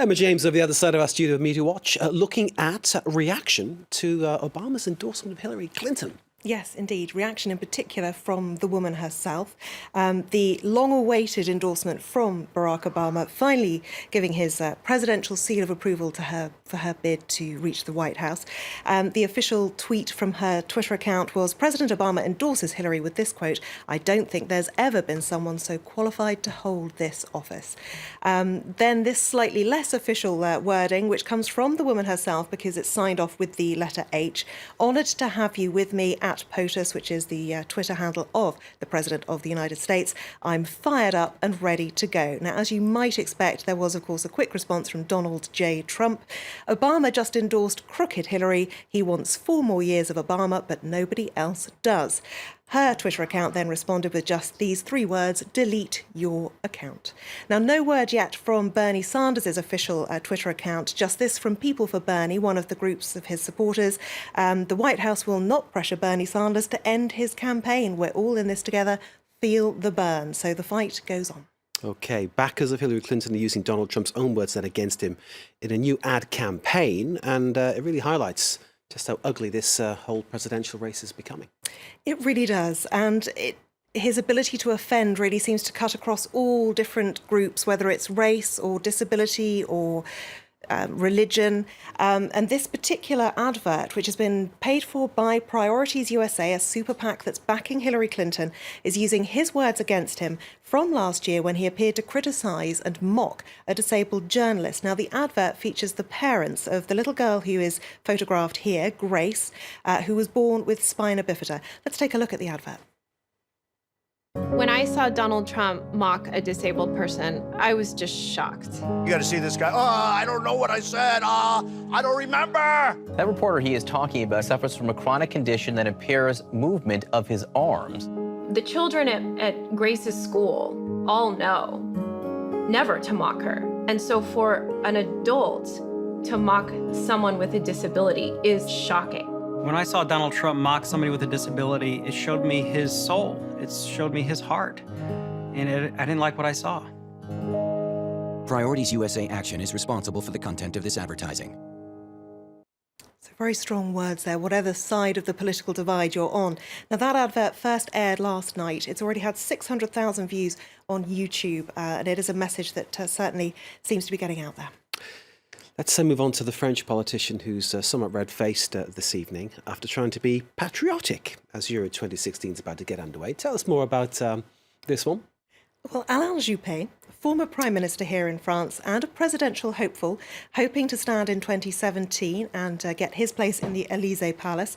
Emma James over the other side of our studio of MediaWatch, looking at reaction to Obama's endorsement of Hillary Clinton. Yes, indeed. Reaction in particular from the woman herself. The long-awaited endorsement from Barack Obama finally giving his presidential seal of approval to her for her bid to reach the White House. The official tweet from her Twitter account was, "President Obama endorses Hillary with this quote, 'I don't think there's ever been someone so qualified to hold this office.'" Then this slightly less official wording, which comes from the woman herself because it's signed off with the letter H. "Honoured to have you with me at POTUS," which is the Twitter handle of the President of the United States. "I'm fired up and ready to go." Now, as you might expect, there was, of course, a quick response from Donald J. Trump. "Obama just endorsed crooked Hillary. He wants 4 more years of Obama, but nobody else does." Her Twitter account then responded with just these 3 words, "Delete your account." Now, no word yet from Bernie Sanders' official Twitter account, just this from People for Bernie, one of the groups of his supporters. The White House will not pressure Bernie Sanders to end his campaign. We're all in this together. Feel the burn. So the fight goes on. OK, backers of Hillary Clinton are using Donald Trump's own words then against him in a new ad campaign, and it really highlights just how ugly this whole presidential race is becoming. It really does, and his ability to offend really seems to cut across all different groups, whether it's race or disability or religion. And this particular advert, which has been paid for by Priorities USA, a super PAC that's backing Hillary Clinton, is using his words against him from last year when he appeared to criticise and mock a disabled journalist. Now, the advert features the parents of the little girl who is photographed here, Grace, who was born with spina bifida. Let's take a look at the advert. When I saw Donald Trump mock a disabled person, I was just shocked. You got to see this guy. Oh, I don't know what I said. I don't remember. That reporter he is talking about suffers from a chronic condition that impairs movement of his arms. The children at Grace's school all know never to mock her. And so for an adult to mock someone with a disability is shocking. When I saw Donald Trump mock somebody with a disability, it showed me his soul. It showed me his heart. And I didn't like what I saw. Priorities USA Action is responsible for the content of this advertising. So very strong words there, whatever side of the political divide you're on. Now, that advert first aired last night. It's already had 600,000 views on YouTube, and it is a message that certainly seems to be getting out there. Let's move on to the French politician who's somewhat red-faced this evening after trying to be patriotic as Euro 2016 is about to get underway. Tell us more about this one. Well, Alain Juppé, former Prime Minister here in France and a presidential hopeful, hoping to stand in 2017 and get his place in the Élysée Palace.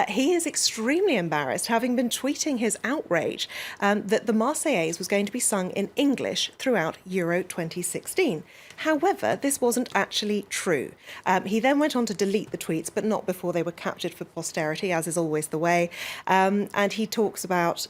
He is extremely embarrassed, having been tweeting his outrage that the Marseillaise was going to be sung in English throughout Euro 2016. However, this wasn't actually true. He then went on to delete the tweets, but not before they were captured for posterity, as is always the way. And he talks about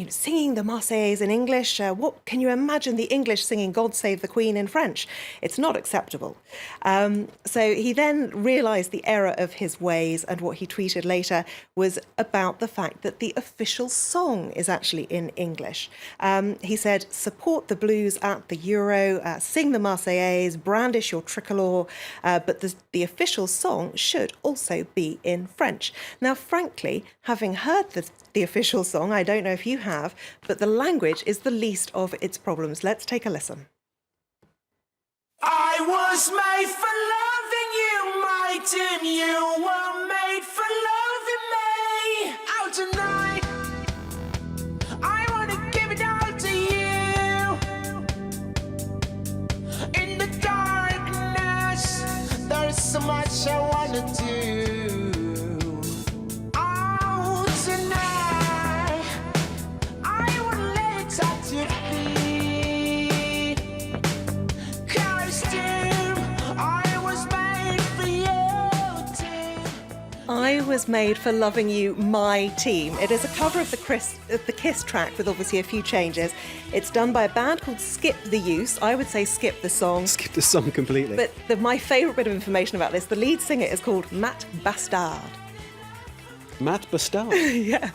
singing the Marseillaise in English. What can you imagine the English singing God Save the Queen in French? It's not acceptable. So he then realised the error of his ways, and what he tweeted later was about the fact that the official song is actually in English. He said, "Support the Blues at the Euro, sing the Marseillaise, brandish your tricolour, but the official song should also be in French." Now, frankly, having heard the official song, I don't know if you have, but the language is the least of its problems. Let's take a listen. I was made for loving you, mate, and you were made for loving me. Out tonight, I want to give it all to you. In the darkness, there's so much I want to do. Out tonight, I want to let it touch your feet. Costume, I was made for you too. I was made for loving you, my team. It is a cover of the Kiss track with obviously a few changes. It's done by a band called Skip the Use. I would say skip the song. Skip the song completely. But my favourite bit of information about this, the lead singer is called Matt Bastard. Matt Bastard. Yes.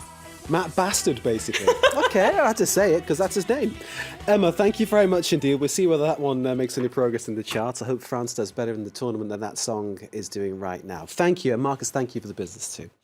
Matt Bastard, basically. Okay, I had to say it because that's his name. Emma, thank you very much indeed. We'll see whether that one makes any progress in the charts. I hope France does better in the tournament than that song is doing right now. Thank you. And Marcus, thank you for the business too.